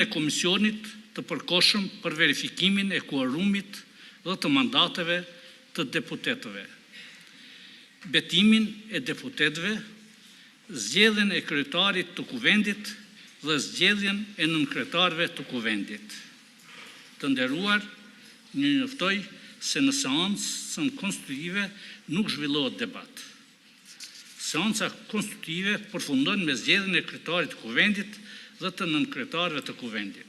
e Komisionit të përkohshëm për verifikimin e kuorumit dhe të mandateve të deputetëve, betimin e deputetëve, zgjedhjen e kryetarit të kuvendit dhe zgjedhjen e nënkretarëve të kuvendit. Të nderuar, një njoftoj se në seancën konstitutive nuk zhvillohet debat. Seanca konstitutive përfundon me zgjedhjen e kryetarit të kuvendit dhe të nënkretarëve të kuvendit.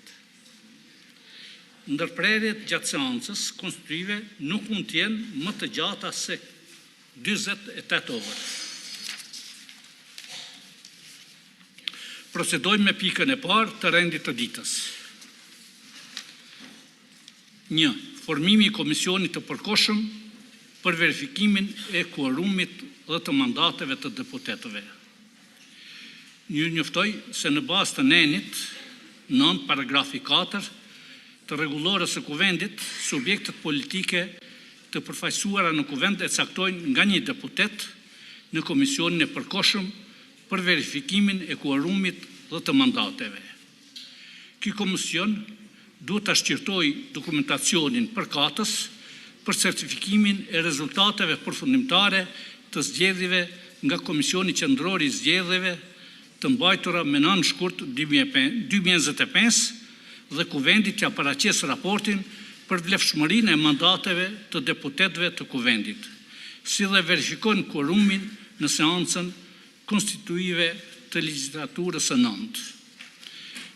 Ndërprerjet gjatë seancës konstitutive nuk mund të jenë më të gjata se 48 orë. Procedojmë me pikën e parë të rendit të ditës. 1. Formimi i Komisionit të përkohshëm për verifikimin e kuorumit dhe të mandateve të deputetëve. Ju njoftoj se në bazë të nenit 9 paragrafi 4 të rregullores së kuvendit, subjektet politike të përfaqësuara në kuvend e caktojnë nga një deputet në Komisionin e përkohshëm për verifikimin e kuorumit dhe të mandateve. Ky komision duhet ta shqyrtojë dokumentacionin përkatës për certifikimin e rezultateve përfundimtare të zgjedhjeve nga Komisioni Qendror i Zgjedhjeve të mbajtura me 9 shkurt 2025 dhe kuvendit t'ia paraqes raportin për vlefshmërinë e mandateve të deputetëve të kuvendit, si dhe verifikon kuorumin në seancën konstitutive të legjislaturës së 9.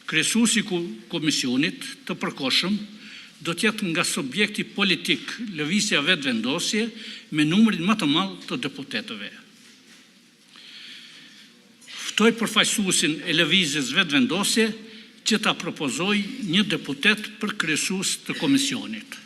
Kryesuesi i Komisionit të përkohshëm do të jetë nga subjekti politik lëvizja vetëvendosje me numrin më të madh të deputetëve. Ftoj përfaqësuesin e lëvizjes vetëvendosje që ta propozoj një deputet për kryesues të Komisionit.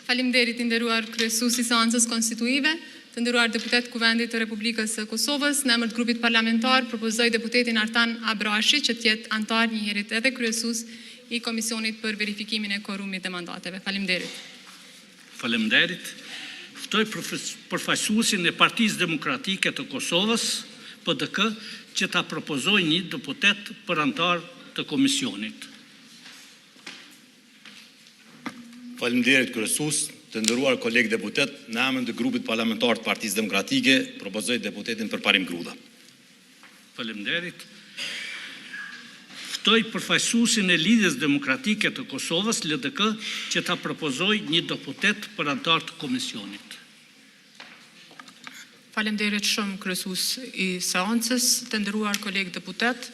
Faleminderit i nderuar kryesuesi i seancës konstituive, të nderuar deputet Kuvendit të Republikës së Kosovës, në emër të grupit parlamentar propozoj deputetin Artan Abrashi që të jetë antar njëherët edhe kryesues i Komisionit për verifikimin e kuorumit të mandateve. Faleminderit. Faleminderit. Ftoj përfaqësuesin e Partisë Demokratike të Kosovës, PDK, që ta propozoj një deputet për antar të Komisionit. Faleminderit kryesues, të nderuar kolegë deputet, në emër të grupit parlamentar të Partisë Demokratike, propozoj deputetin Përparim Gruda. Faleminderit. Ftoj përfaqësuesin e Lidhjes Demokratike të Kosovës, LDK, që ta propozoj një deputet për antar të Komisionit. Faleminderit shumë kryesues i seancës, të nderuar kolegë deputet,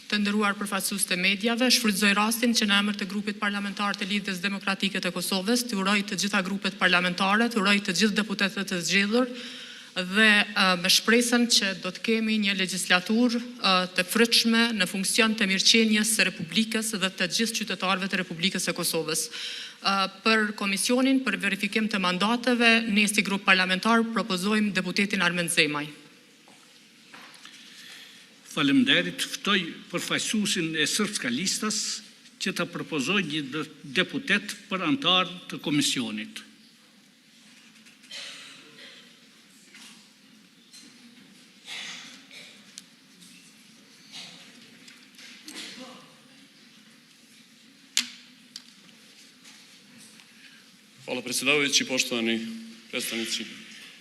të nderuar përfaqësues të mediave, shfrytëzoj rastin që në emër të grupit parlamentar të Lidhjes Demokratike të Kosovës, të uroj të gjitha grupet parlamentare, të uroj të gjithë deputetët të zgjedhur dhe me shpresën që do të kemi një legjislaturë të frytshme në funksion të mirëqenies së Republikës dhe të gjithë qytetarëve të Republikës së Kosovës. Për Komisionin për verifikim të mandateve, ne si grup parlamentar propozojmë deputetin Armend Zemaj. Faleminderit. Ftoj përfaqësuesin e Srpska Listas që ta propozoj një deputet për antar të Komisionit. Hvala predsjedavajući, poštovani predstavnici.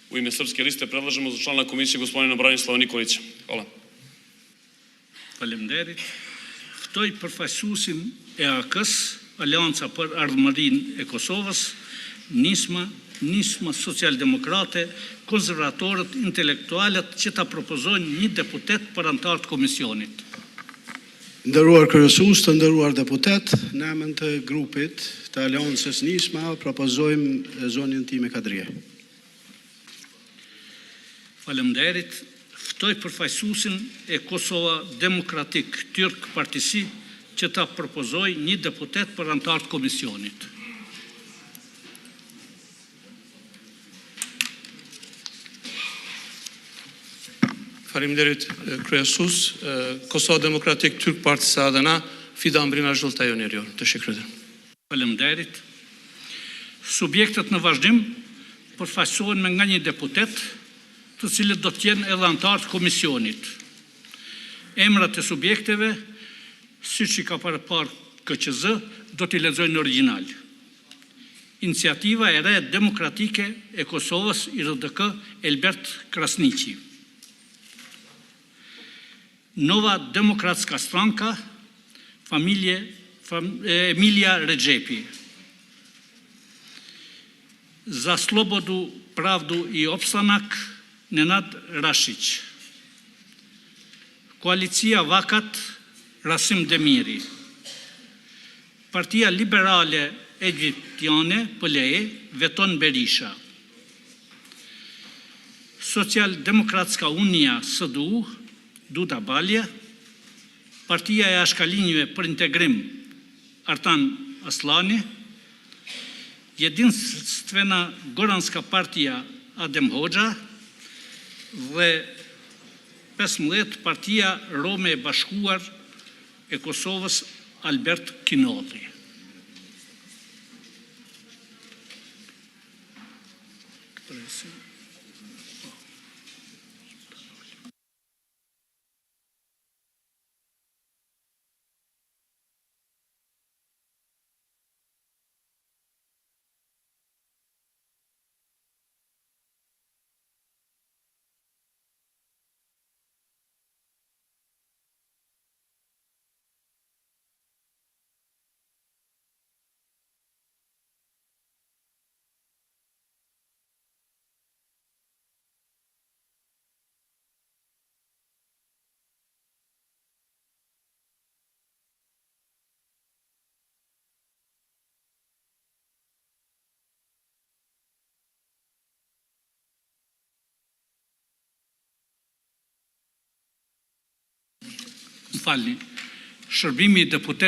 U ime Srpske liste predlažemo za člana komisije gospodina Branislava Nikolića. Hvala. Faleminderit. Ftoj përfaqësuesin e AK-s, Aleanca për Ardhmërinë e Kosovës, Nisma Socialdemokrate, konservatorët, intelektualët që ta propozojnë një deputet për antar të Komisionit. Nderuar kryesues, të nderuar deputet, në emër të grupit të Aleancës Nisma propozojmë zonjën time Kadrije. Faleminderit. Ftoj përfaqësuesin e Kosova Demokratik Tyrk Partisi që ta propozoj një deputet për antar të Komisionit. Faleminderit kryesues, Kosova Demokratik Türk Partisi adına Fidan Brina Zhultajon eriyor. Teşekkür ederim. Faleminderit. Subjektet në vazhdim përfaqësohen me nga një deputet, të cilët do të jenë edhe antarë të komisionit. Emrat e subjekteve, siç i ka parë KQZ, do t'i lexoj në origjinal. Iniciativa e re demokratike e Kosovës, IRDK, Elbert Krasniqi. Nova Demokratska Stranka, Emilia Rexhepi. Za Slobodu, Pravdu i Opstanak, Nenad Rashić. Koalicia Vakat, Rasim Demiri. Partia Liberale Egjiptiane, PLE, Veton Berisha. Social-Demokratska Unia, SDU, Duda Balje. Partia e Ashkalinjve për Integrim, Artan Aslani. Jedinstvena Goranska Partia, Adem Hoxha. Dhe 15 Partia Rome e Bashkuar e Kosovës, Albert Kinolli. Shërbimi i deputet